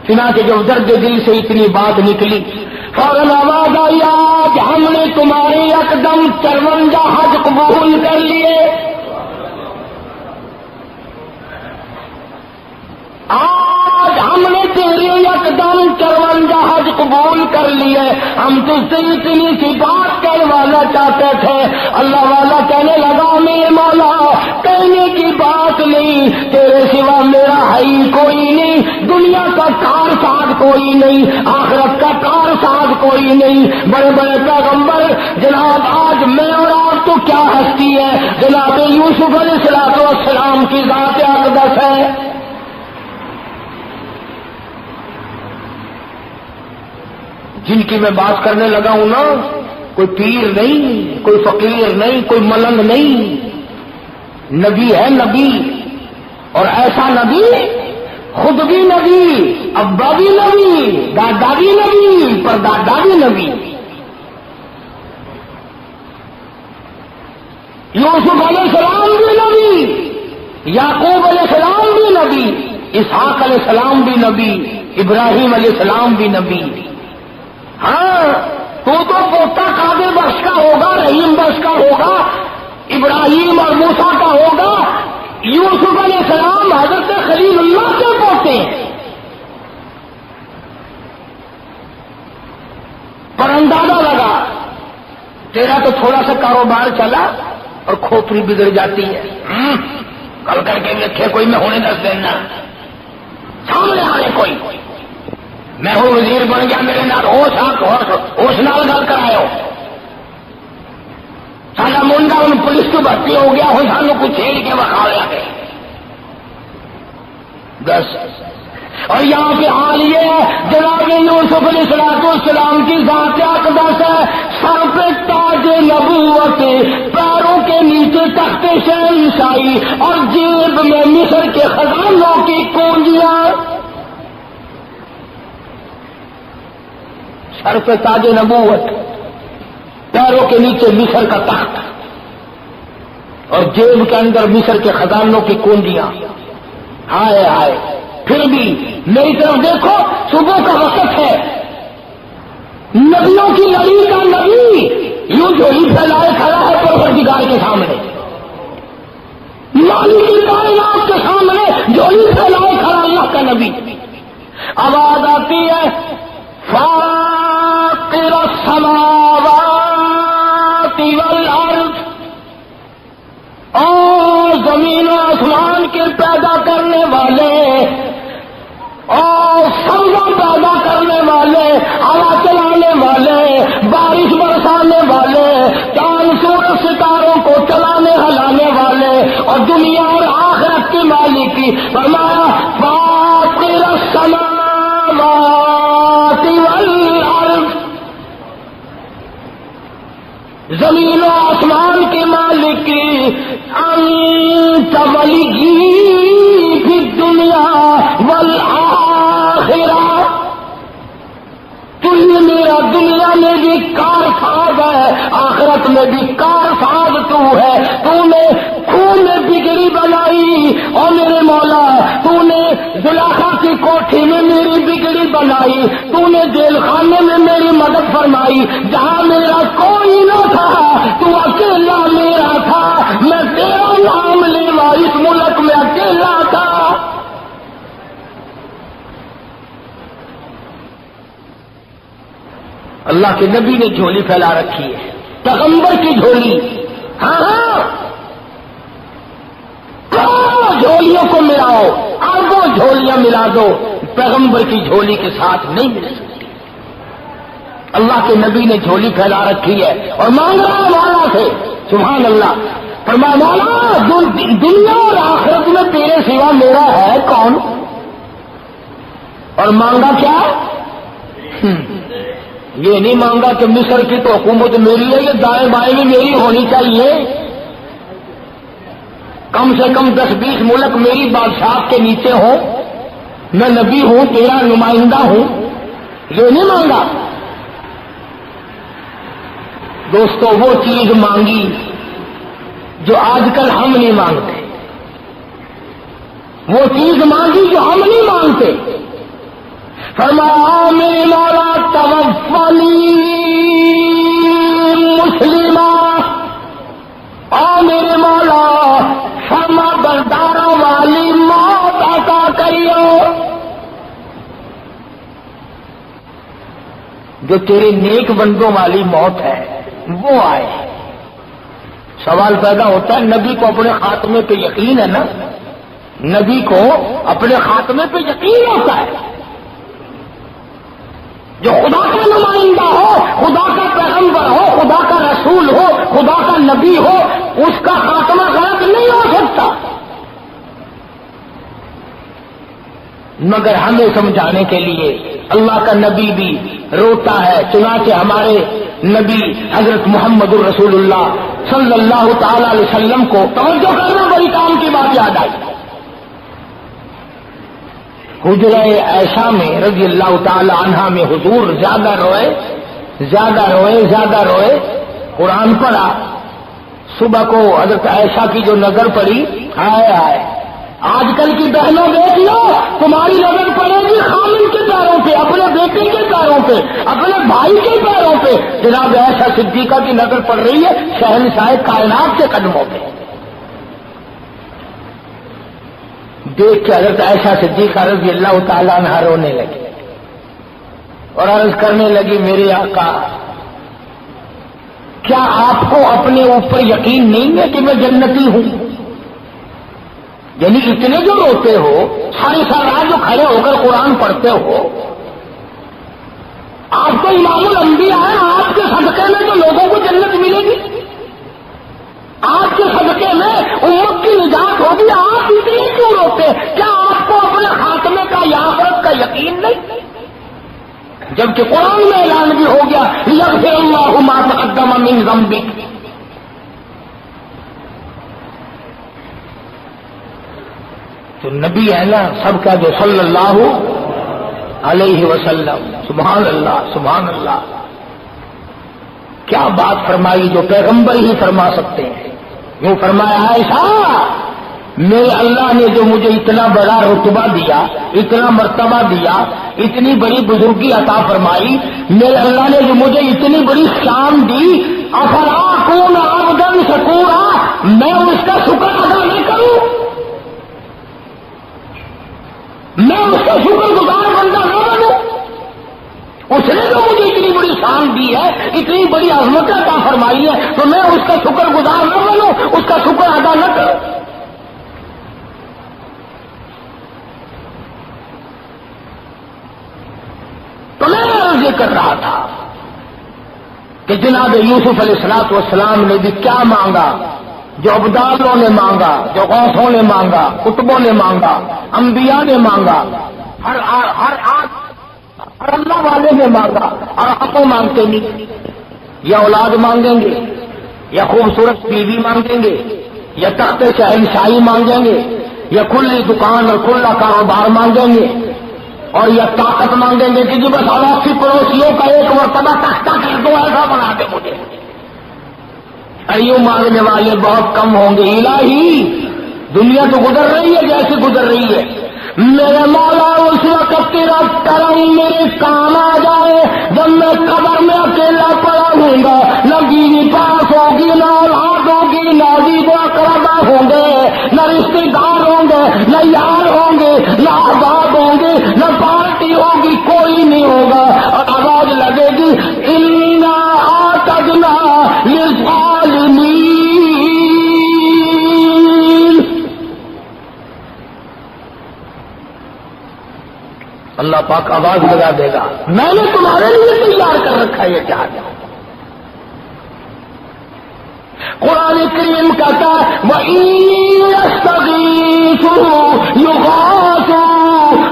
چنانچہ جب درد دل سے اتنی بات نکلی فوراً آواز آئی، آج ہم نے تمہارے یکدم 53 حج قبول کر لیے، آج ہم نے تیرے یکدم 53 حج قبول کر لیے۔ ہم تجھ سے اتنی سی بات کروانا چاہتے تھے۔ اللہ والا کہنے لگا میرے مولا کہنے کی بات نہیں، تیرے سوا میرا ہے ہی کوئی نہیں، دنیا کا کار ساز کوئی نہیں، آخرت کا کار ساز کوئی نہیں۔ بڑے بڑے پیغمبر جناب آج میں اور آپ تو کیا ہستی ہے، جناب یوسف علیہ السلام کی ذات اقدس ہے۔ جن کی میں بات کرنے لگا ہوں نا، کوئی پیر نہیں، کوئی فقیر نہیں، کوئی ملنگ نہیں، نبی ہے نبی، اور ایسا نبی خود بھی نبی، ابا بھی نبی، دادا بھی نبی، پردادا بھی نبی۔ یوسف علیہ السلام بھی نبی، یعقوب علیہ السلام بھی نبی، اسحاق علیہ السلام بھی نبی، ابراہیم علیہ السلام بھی نبی۔ ہاں تو پوتا قادر بخش کا ہوگا، رحیم بخش کا ہوگا، ابراہیم اور موسیٰ کا ہوگا، یوسف علیہ السلام حضرت خلیل اللہ کے پوتے ہیں۔ پر اندازہ لگا تیرا تو تھوڑا سا کاروبار چلا اور کھوپڑی بگڑ جاتی ہے، کل کر کے رکھے کوئی میں ہونے دس دینا، سامنے آنے کوئی میں ہوں وزیر بن گیا، میرے نال ہوش نال گل کرایو، سارا منڈا ہوں پولیس تو بھرتی ہو گیا، ہوں سانو کچھ چھیڑ کے وکھا لیا گیا بس۔ اور یہاں پہ حال یہ ہے جناب یوسف علیہ السلام کی ذات اقدس ہے، سر پہ تاج نبوت، پیروں کے نیچے تخت شہنشاہی، اور جیب میں مصر کے خزانوں کی کنجیاں۔ سر پہ تاج نبوت، پیروں کے نیچے مصر کا تخت، اور جیب کے اندر مصر کے خزانوں کی کنجیاں۔ ہائے ہائے، پھر بھی میری طرف دیکھو، صبح کا وقت ہے، نبیوں کی لڑی کا نبی یوں جھولی پھیلائے کھڑا ہے پروردگار کے سامنے، مالک کی کائنات کے سامنے جھولی پھیلائے کھڑا اللہ کا نبی۔ آواز آتی ہے فاطر السماوات والارض، اور زمین و آسمان کے پیدا کرنے والے، اور سبزہ پیدا کرنے والے، ہوا چلانے والے، بارش برسانے والے، چاند سورج ستاروں کو چلانے ہلانے والے، اور دنیا اور آخرت کی مالکی، فرمایا زمین و آسمان کے مالک انت ولی فی الدنیا والآخرہ، تو یہ میرا دنیا میں بھی کار ساز ہے، آخرت میں بھی کار ساز تو ہے۔ تو نے خون میں بگڑی بنائی اور میرے مولا تو نے زلیخا کی کوٹھی میں میری بگڑی بنائی، تو نے جیل خانے میں میری مدد فرمائی، جہاں میرا کوئی نہ تھا تو اکیلا میرا تھا، میں تیرا نام لیوا اس ملک میں اکیلا تھا۔ اللہ کے نبی نے جھولی پھیلا رکھی ہے، پیغمبر کی جھولی۔ ہاں جھولیوں کو ملاؤ، اربوں جھولیاں ملا دو، پیغمبر کی جھولی کے ساتھ نہیں مل سکتی۔ اللہ کے نبی نے جھولی پھیلا رکھی ہے اور مانگ رہا ہے مولا سے، سبحان اللہ۔ فرمایا مولا دنیا اور آخرت میں تیرے سوا میرا ہے کون؟ اور مانگا کیا؟ یہ نہیں مانگا کہ مصر کی تو حکومت میری ہے، یہ دائیں بائیں بھی میری ہونی چاہیے، کم سے کم 10-20 ملک میری بادشاہ کے نیچے ہوں، میں نبی ہوں، تیرا نمائندہ ہوں، یہ نہیں مانگا۔ دوستو وہ چیز مانگی جو آج کل ہم نہیں مانگتے، وہ چیز مانگی جو ہم نہیں مانگتے۔ فرمایا میرے مولا توفنی مسلمہ، اور میرے مولا فرما برداروں والی موت عطا کریو، جو تیرے نیک بندوں والی موت ہے وہ آئے۔ سوال پیدا ہوتا ہے نبی کو اپنے خاتمے پہ یقین ہے نا؟ نبی کو اپنے خاتمے پہ یقین ہوتا ہے، جو خدا کا نمائندہ ہو، خدا کا پیغمبر ہو، خدا کا رسول ہو، خدا کا نبی ہو، اس کا خاتمہ غلط نہیں ہو سکتا۔ مگر ہمیں سمجھانے کے لیے اللہ کا نبی بھی روتا ہے، چنانچہ ہمارے نبی حضرت محمد الرسول اللہ صلی اللہ تعالی علیہ وسلم کو توجہ کرنا بڑی کام کی بات یاد آئی۔ حجرہ عائشہ میں رضی اللہ تعالی عنہا میں حضور زیادہ روئے، قرآن پڑھا، صبح کو حضرت عائشہ کی جو نظر پڑی، آئے آج کل کی بہنوں دیکھ لو، تمہاری نظر پڑے گی خامن کے پیروں پہ، اپنے بیٹے کے پیروں پہ، اپنے بھائی کے پیروں پہ، جناب عائشہ صدیقہ کی نظر پڑ رہی ہے شہنشاہ کائنات کے قدموں پہ۔ دیکھ کے حضرت عائشہ صدیقہ رضی اللہ تعالیٰ عنہا رونے لگی اور عرض کرنے لگی میرے آقا کیا آپ کو اپنے اوپر یقین نہیں ہے کہ میں جنتی ہوں؟ یعنی اتنے جو روتے ہو، ساری رات جو کھڑے ہو کر قرآن پڑھتے ہو، آپ تو امام الانبیاء ہیں، آپ کے صدقے میں تو لوگوں کو جنت ملے گی، آپ کے صدقے میں امت کی نجات ہوگی، آپ اتنے کیوں روتے؟ کیا آپ کو اپنے خاتمے کا یا آخرت کا یقین نہیں؟ جبکہ قرآن میں اعلان بھی ہو گیا یغفر اللہ ما تقدم من ذنبک۔ تو نبی ہے نا سب کا جو صلی اللہ علیہ وسلم، سبحان اللہ سبحان اللہ، کیا بات فرمائی جو پیغمبر ہی فرما سکتے ہیں۔ یوں فرمایا عائشہ میرے اللہ نے جو مجھے اتنا بڑا رتبہ دیا، اتنا مرتبہ دیا، اتنی بڑی بزرگی عطا فرمائی، میرے اللہ نے جو مجھے اتنی بڑی شان دی، افلا اکون عبدا شکورا، میں اس کا شکر ادا نہ کروں؟ میں اس کا شکر گزار بندہ نہ بنوں؟ اس نے جو مجھے اتنی بڑی شان دی ہے، اتنی بڑی عظمت عطا فرمائی ہے، تو میں اس کا شکر گزار نہ بنوں، اس کا شکر ادا نہ کروں؟ تو میں عرض یہ کر رہا تھا کہ جناب یوسف علیہ الصلوۃ والسلام نے بھی کیا مانگا جو ابدالوں نے مانگا، جو غوثوں نے مانگا، قطبوں نے مانگا، انبیاء نے مانگا، ہر اللہ والے نے مانگا، اور آپ کو مانگتے نہیں، یہ اولاد مانگیں گے، یا خوبصورت بیوی مانگیں گے، یا تخت شہنشاہی مانگیں گے، یا کھلی دکان اور کھلا کاروبار مانگیں گے، اور یا طاقت مانگیں گے کہ جی بس 80 پڑوسیوں کا ایک مرتبہ تختہ کر دو، ایسا بنا دے مجھے. ایوں مانگنے والے بہت کم ہوں گے. الہی دنیا تو گزر رہی ہے جیسے گزر رہی ہے، میرے مولا اس وقت تیرا کرم میرے کام آ جائے جب میں قبر میں اکیلا پڑا ہوں گا، نہ بیوی پاس ہوگی، نہ اولاد ہوگی، نہ عزیز و اقربا ہوں گے، نہ رشتے دار ہوں گے، نہ یار ہوں گے، نہ آباد ہوں گے، نہ پارٹی ہوگی، کوئی نہیں ہوگا، اور آواز لگے گی انا اعتدنا للظالمین. اللہ پاک آواز لگا دے گا میں نے تمہارے لیے تیار کر رکھا ہے یہ جہنم. قرآن کریم کہتا ہے وَإِن يَسْتَغِيثُوا يُغَاثُوا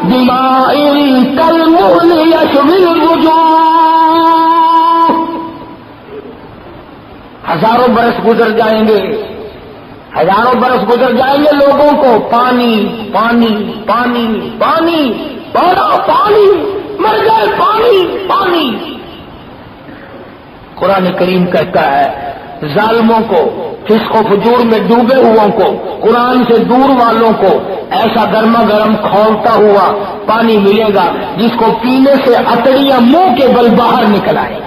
بِمَاءٍ كَالْمُهْلِ يَشْوِي الْوُجُوهَ. ہزاروں برس گزر جائیں گے، ہزاروں برس گزر جائیں گے، لوگوں کو پانی پانی پانی پانی پانی مر جائے پانی پانی. قرآن کریم کہتا ہے ظالموں کو، فسق و فجور میں ڈوبے ہوئوں کو، قرآن سے دور والوں کو ایسا گرما گرم کھولتا ہوا پانی ملے گا جس کو پینے سے اتڑیاں منہ کے بل باہر نکل آئے.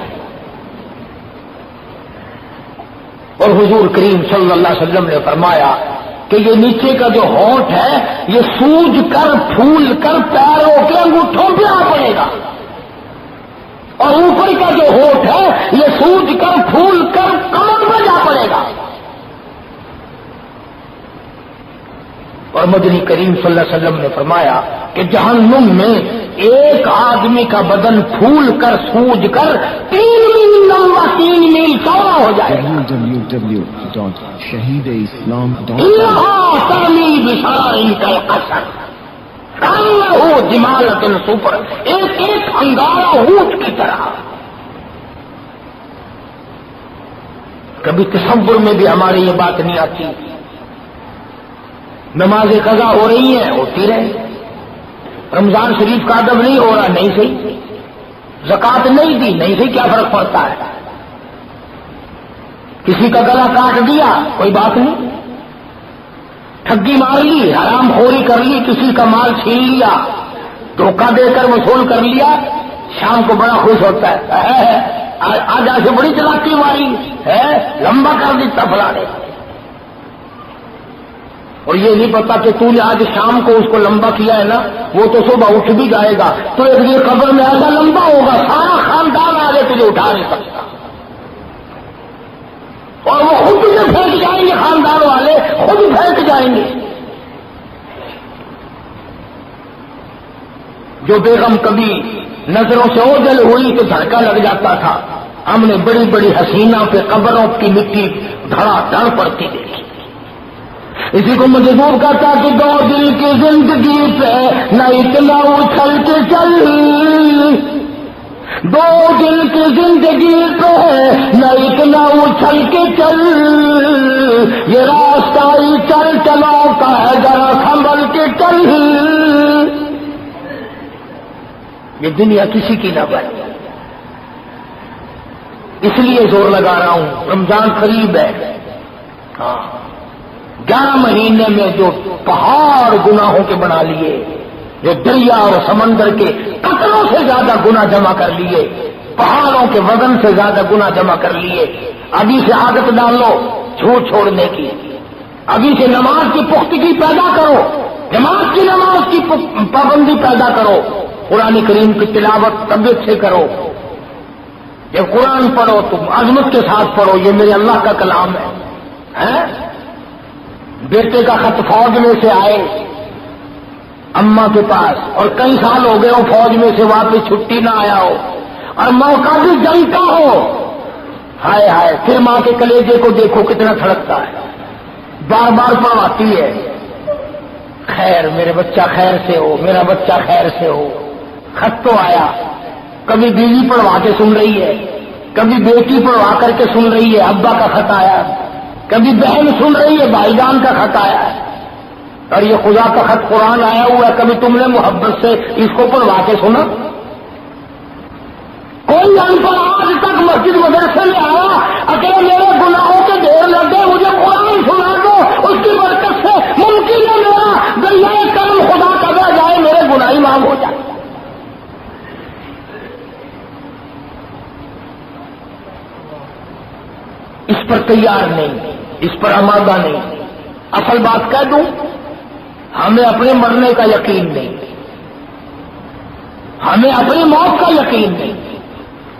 اور حضور کریم صلی اللہ علیہ وسلم نے فرمایا کہ یہ نیچے کا جو ہونٹ ہے یہ سوج کر پھول کر پیروں کے انگوٹھوں پہ آ پڑے گا، اور اوپر کا جو ہونٹ ہے یہ سوج کر پھول کر کمر میں جا پڑے گا. اور مدنی کریم صلی اللہ علیہ وسلم نے فرمایا کہ جہنم میں ایک آدمی کا بدن پھول کر سوج کر 3 میل لمبا 3 میل چوڑا ہو جائے گا. www.shahideislam.com جمالت سپر، ایک ایک انگارا اونٹ کی طرح. کبھی تصور میں بھی ہماری یہ بات نہیں آتی. نماز قضا ہو رہی ہیں ہوتی رہے، رمضان شریف کا ادب نہیں ہو رہا نہیں صحیح، زکوٰۃ نہیں دی نہیں صحیح، کیا فرق پڑتا ہے؟ کسی کا گلا کاٹ دیا کوئی بات نہیں، ٹھگی مار لی، حرام خوری کر لی، کسی کا مال چھین لیا، دھوکہ دے کر وصول کر لیا، شام کو بڑا خوش ہوتا ہے آج ایسے بڑی چلاکی ماری ہے، لمبا کر دیتا فلانے. اور یہ نہیں پتا کہ تو نے آج شام کو اس کو لمبا کیا ہے نا، وہ تو صبح اٹھ بھی جائے گا تو ایک دن قبر میں ایسا لمبا ہوگا سارا خاندان آگے تجھے اٹھا نہیں سکتا، اور وہ خود تجھے پھینک جائیں گے، خاندان والے خود پھینک جائیں گے. جو بیگم کبھی نظروں سے اوجھل ہوئی تو دھڑکا لگ جاتا تھا، ہم نے بڑی بڑی حسینہ پہ قبروں کی مٹی دھڑا دھڑ پڑتی دیکھی. اسی کو مجبور کرتا کہ 2 دل کی زندگی پہ نہ اتنا اچھل کے چل، 2 دل کی زندگی پہ نہ اتنا اچھل کے چل، یہ راستہ ہی چل چلا کا ہے ذرا سنبھل کے چل. یہ دنیا کسی کی نہ بنے، اس لیے زور لگا رہا ہوں رمضان قریب ہے. 11 مہینے میں جو پہاڑ گناہوں کے بنا لیے، جو دریا اور سمندر کے قطروں سے زیادہ گناہ جمع کر لیے، پہاڑوں کے وزن سے زیادہ گناہ جمع کر لیے. ابھی سے عادت ڈالو جھوٹ چھوڑنے کی، ابھی سے نماز کی پختگی پیدا کرو، جماعت کی نماز کی پابندی پیدا کرو، قرآن کریم کی تلاوت طبیعت سے کرو. جب قرآن پڑھو تم عظمت کے ساتھ پڑھو، یہ میرے اللہ کا کلام ہے. بیٹے کا خط فوج میں سے آئے اماں کے پاس، اور کئی سال ہو گئے ہو فوج میں سے واپس چھٹی نہ آیا ہو، اور موقع بھی جنگ کا ہو، ہائے ہائے پھر ماں کے کلیجے کو دیکھو کتنا تھڑکتا ہے، بار بار پڑھواتی ہے خیر میرے بچہ خیر سے ہو، میرا بچہ خیر سے ہو. خط تو آیا، کبھی بیوی پڑھوا کے سن رہی ہے، کبھی بیٹی پڑھوا کر کے سن رہی ہے ابا کا خط آیا، کبھی بہن سن رہی ہے بھائی جان کا خط آیا، اور یہ خدا کا خط قرآن آیا ہوا ہے، کبھی تم نے محبت سے اس کو پڑھوا کے سنا؟ کوئی ان پڑھ آج تک مسجد مدرسے میں آیا اگر میرے گناہوں کے ڈھیر لگ گئے مجھے قرآن سنا دو، اس کی برکت سے ممکن ہے میرا دریائے کرم خدا کبا جائے، میرے گناہ معاف ہو جائے۔ اس پر تیار نہیں، اس پر آمادہ نہیں۔ اصل بات کہہ دوں، ہمیں اپنے مرنے کا یقین نہیں، ہمیں اپنی موت کا یقین نہیں،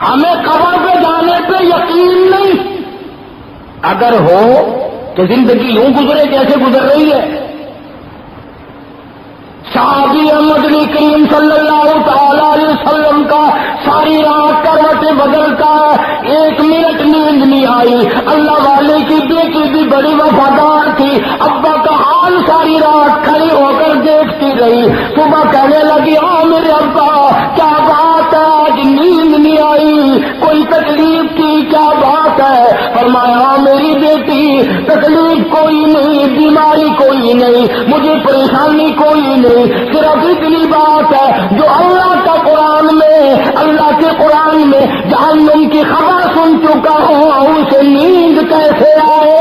ہمیں قبر پہ جانے پہ یقین نہیں۔ اگر ہو تو زندگی یوں گزرے جیسے گزر رہی ہے۔ صحابی مدنی کریم صلی اللہ تعالی علیہ وسلم کا ساری رات کروٹیں بدلتا، ایک منٹ نیند نہیں آئی۔ اللہ والے کی بیٹی بھی بڑی وفادار تھی، ابا کا حال ساری رات کھڑی ہو کر دیکھتی رہی۔ صبح کہنے لگی ہاں میرے ابا کیا بات ہے، آج نیند نہیں آئی، کوئی تکلیف کی کیا بات ہے؟ فرمایا میری بیٹی تکلیف کوئی نہیں، بیماری کوئی نہیں، مجھے پریشانی کوئی نہیں، صرف اتنی بات ہے جو اللہ کا قرآن میں، اللہ کے قرآن میں جہنم کی خبر سن چکا ہوں، اسے نیند کیسے آئے؟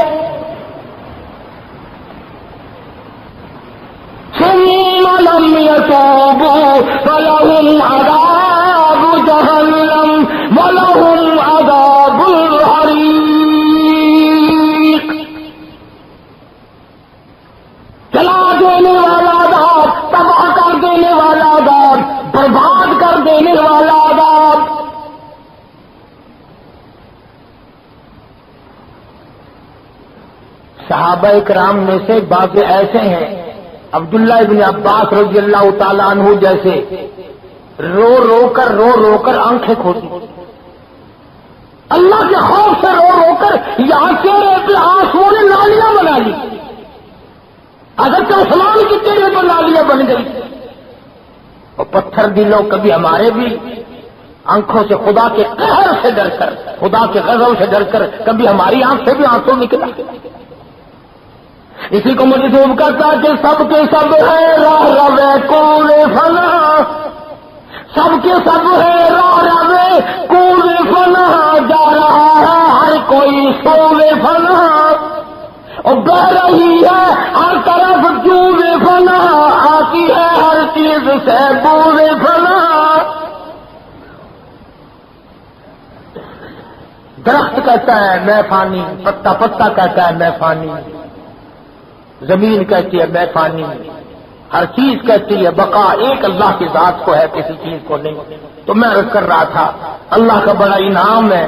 ثم لم يتوبوا فلهم عذاب جهنم ولهم عذاب الحريق۔ جلا دینے والا عذاب، تباہ کر دینے والا عذاب، برباد کر دینے والا عذاب۔ صحابہ کرام میں سے بعض ایسے ہیں، عبداللہ ابن عباس رضی اللہ تعالی عنہ جیسے، رو رو کر آنکھیں کھولی، اللہ کے خوف سے رو کر یہاں چہرے پہ آنسوؤں نے نالیاں بنا لی، حضرت عثمان کی چہرے پر نالیاں بن گئی۔ اور پتھر دلوں کبھی ہمارے بھی آنکھوں سے خدا کے قہر سے ڈر کر، خدا کے غضب سے ڈر کر کبھی ہماری آنکھ سے بھی آنسو نکلا۔ اسی کو مجذوب کرتا کہ سب کے سب ہے راہ روے کون فنا، سب کے سب ہے راہ روے کون فنا، جا رہا ہے ہر کوئی سوے فنا، اور بہ رہی ہے ہر طرف جوے فنا، آتی ہے ہر چیز سے بوے فنا۔ درخت کہتا ہے میں فانی، پتا پتا کہتا ہے میں فانی، زمین کہتی ہے میں فانی، ہر چیز کہتی ہے بقا ایک اللہ کی ذات کو ہے، کسی چیز کو نہیں۔ تو میں عرض کر رہا تھا اللہ کا بڑا انعام ہے،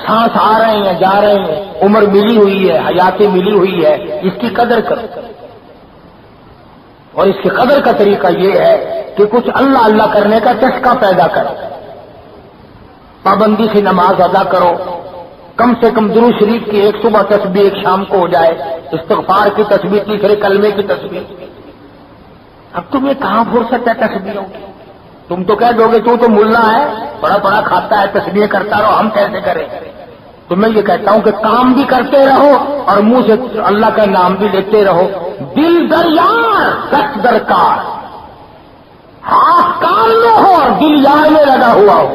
سانس آ رہے ہیں جا رہے ہیں، عمر ملی ہوئی ہے، حیاتیں ملی ہوئی ہے، اس کی قدر کرو۔ اور اس کی قدر کا طریقہ یہ ہے کہ کچھ اللہ اللہ کرنے کا چسکا پیدا کرو، پابندی سے نماز ادا کرو، کم سے کم درود شریف کی ایک صبح تسبیح ایک شام کو ہو جائے، استغفار کی تسبیح، تیسرے کلمے کی تسبیح۔ اب تمہیں کہاں فرصت ہے تسبیحوں کی؟ تم تو کہہ دو گے تو ملا ہے، بڑا بڑا کھاتا ہے، تسبیح کرتا رہو، ہم کیسے کریں؟ تو میں یہ کہتا ہوں کہ کام بھی کرتے رہو اور منہ سے اللہ کا نام بھی لیتے رہو۔ دل دریار دست درکار، ہاتھ کام میں ہو اور دل یار میں لگا ہوا ہو،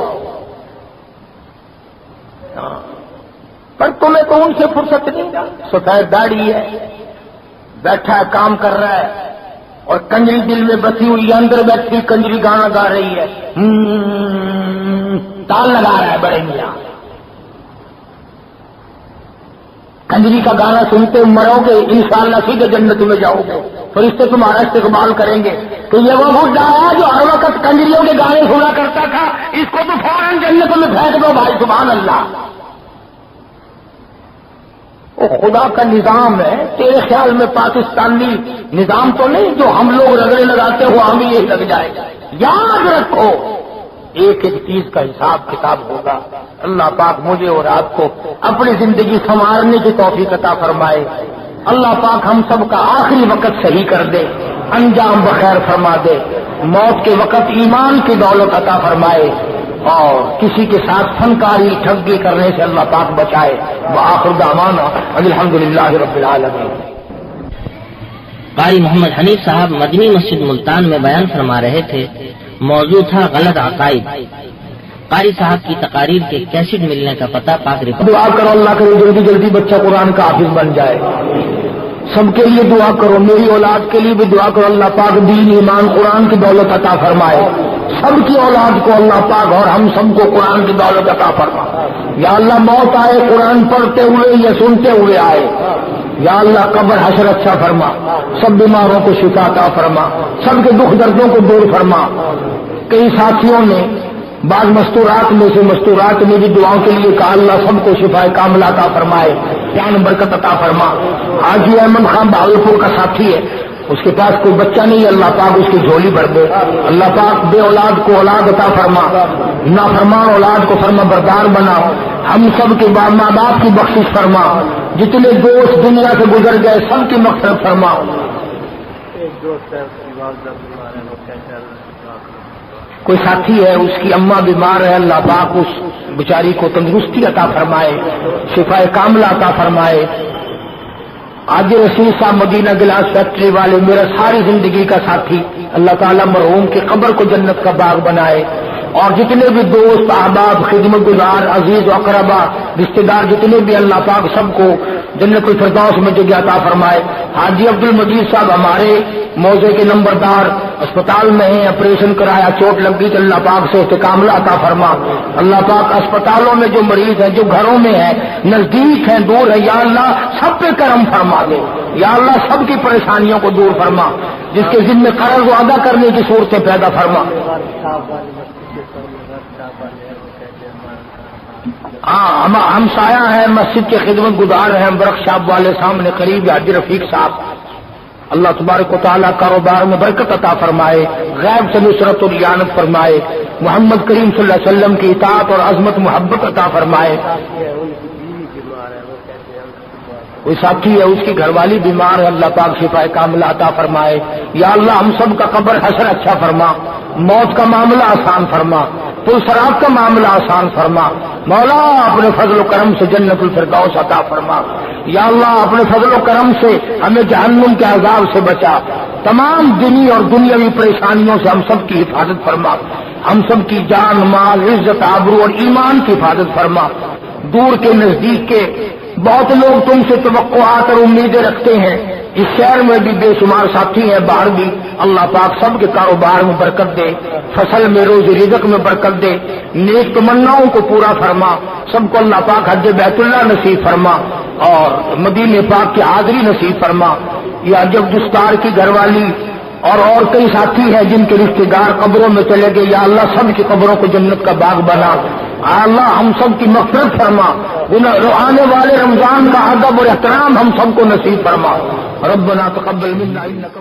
پر تمہیں تو ان سے فرصت نہیں، سفید داڑھی ہے، بیٹھا ہے کام کر رہا ہے، اور کنجری دل میں بسی ہوئی ہے، اندر بیٹھی کنجری گانا گا رہی ہے، تال لگا رہا ہے بڑے میاں۔ کنجری کا گانا سنتے مرو گے، انشاءاللہ سیدھے جنت میں جاؤ گے، فرشتے تمہارا استقبال کریں گے کہ یہ وہ بڈھا ہے جو ہر وقت کنجریوں کے گانے سنا کرتا تھا، اس کو تو فوراً جنت میں پھینک دو بھائی، سبحان اللہ۔ وہ خدا کا نظام ہے، تیرے خیال میں پاکستانی نظام تو نہیں جو ہم لوگ رگڑے لگاتے ہو ہمیں یہی لگ جائے گا۔ یاد رکھو ایک ایک چیز کا حساب کتاب ہوگا۔ اللہ پاک مجھے اور آپ کو اپنی زندگی سنوارنے کی توفیق عطا فرمائے۔ اللہ پاک ہم سب کا آخری وقت صحیح کر دے، انجام بخیر فرما دے، موت کے وقت ایمان کی دولت عطا فرمائے۔ اور کسی کے ساتھ فنکاری ٹھگی کرنے سے اللہ پاک بچائے. وآخر دعوانا الحمدللہ رب العالمین. قاری محمد حنیف صاحب مدنی مسجد ملتان میں بیان فرما رہے تھے. موضوع تھا غلط عقائد. قاری صاحب کی تقاریر کے کیسٹ ملنے کا پتہ پاک ریکارڈ. دعا کرو اللہ کرے جلدی جلدی بچہ قرآن کا حافظ بن جائے. سب کے لیے دعا کرو, میری اولاد کے لیے بھی دعا کرو, اللہ پاک دین ایمان قرآن کی دولت عطا فرمائے. سب کی اولاد کو اللہ پاک اور ہم سب کو قرآن کی دولت عطا فرما. یا اللہ موت آئے قرآن پڑھتے ہوئے یا سنتے ہوئے آئے. یا اللہ قبر حشر اچھا فرما. سب بیماروں کو شفا عطا فرما. سب کے دکھ دردوں کو دور فرما. کئی ساتھیوں نے بعض مستورات میں سے مستورات میں بھی دعاؤں کے لیے کہا, اللہ سب کو شفا کاملہ عطا فرمائے, جان برکت عطا فرما. حاجی احمد خان بہاولپور کا ساتھی ہے, اس کے پاس کوئی بچہ نہیں ہے, اللہ پاک اس کی جھولی بھر دے. اللہ پاک بے اولاد کو اولاد عطا فرما. نافرمان اولاد کو فرما بردار بنا. ہم سب کے ماں باپ کی بخشش فرما. جتنے دوست دنیا سے گزر گئے سب کی مغفرت فرما. کوئی ساتھی ہے اس کی اماں بیمار ہے, اللہ پاک اس بیچاری کو تندرستی عطا فرمائے, شفا کاملہ عطا فرمائے. آج رسول صاحب مدینہ گلاس فیکٹری والے میرا ساری زندگی کا ساتھی, اللہ تعالیٰ مرحوم کی قبر کو جنت کا باغ بنائے. اور جتنے بھی دوست احباب خدمت گزار عزیز و اقربا رشتے دار جتنے بھی, اللہ پاک سب کو جنت الفردوس میں جگہ عطا فرمائے. حاجی عبد المجید صاحب ہمارے موضے کے نمبردار اسپتال میں ہیں, آپریشن کرایا, چوٹ لگ گئی تو اللہ پاک سے استقامت عطا فرما. اللہ پاک اسپتالوں میں جو مریض ہیں, جو گھروں میں ہیں, نزدیک ہیں, دور ہیں, یا اللہ سب پہ کرم فرما دے. یا اللہ سب کی پریشانیوں کو دور فرما. جس کے ذمہ قرض ادا کرنے کی صورتیں پیدا فرما. ہم سایہ ہیں, مسجد کے خدمت گزار ہیں, برق شاپ والے سامنے قریب حاجی رفیق صاحب. اللہ تبارک و تعالیٰ کاروبار میں برکت عطا فرمائے, غیب سے نصرت اور اعانت فرمائے, محمد کریم صلی اللہ علیہ وسلم کی اطاعت اور عظمت محبت عطا فرمائے. کوئی ساتھی ہے اس کی گھر والی بیمار ہے, اللہ پاک شفا کاملہ عطا فرمائے. یا اللہ ہم سب کا قبر حشر اچھا فرما, موت کا معاملہ آسان فرما, پل صراط کا معاملہ آسان فرما. مولا اپنے فضل و کرم سے جنت الفردوس عطا فرما. یا اللہ اپنے فضل و کرم سے ہمیں جہنم کے عذاب سے بچا. تمام دینی اور دنیاوی پریشانیوں سے ہم سب کی حفاظت فرما. ہم سب کی جان مال عزت آبرو اور ایمان کی حفاظت فرما. دور کے نزدیک کے بہت لوگ تم سے توقعات اور امیدیں رکھتے ہیں. اس شہر میں بھی بے شمار ساتھی ہیں, باہر بھی. اللہ پاک سب کے کاروبار میں برکت دے, فصل میں روزی رزق میں برکت دے, نیک تمناؤں کو پورا فرما. سب کو اللہ پاک حج بیت اللہ نصیب فرما اور مدینے پاک کی حاضری نصیب فرما. یا جب دستار کی گھر والی اور کئی ساتھی ہیں جن کے رشتے دار قبروں میں چلے گئے, یا اللہ سب کی قبروں کو جنت کا باغ بنا. اللہ ہم سب کی مغفرت فرما. آنے والے رمضان کا ادب اور احترام ہم سب کو نصیب فرما. ربنا تقبل منا انک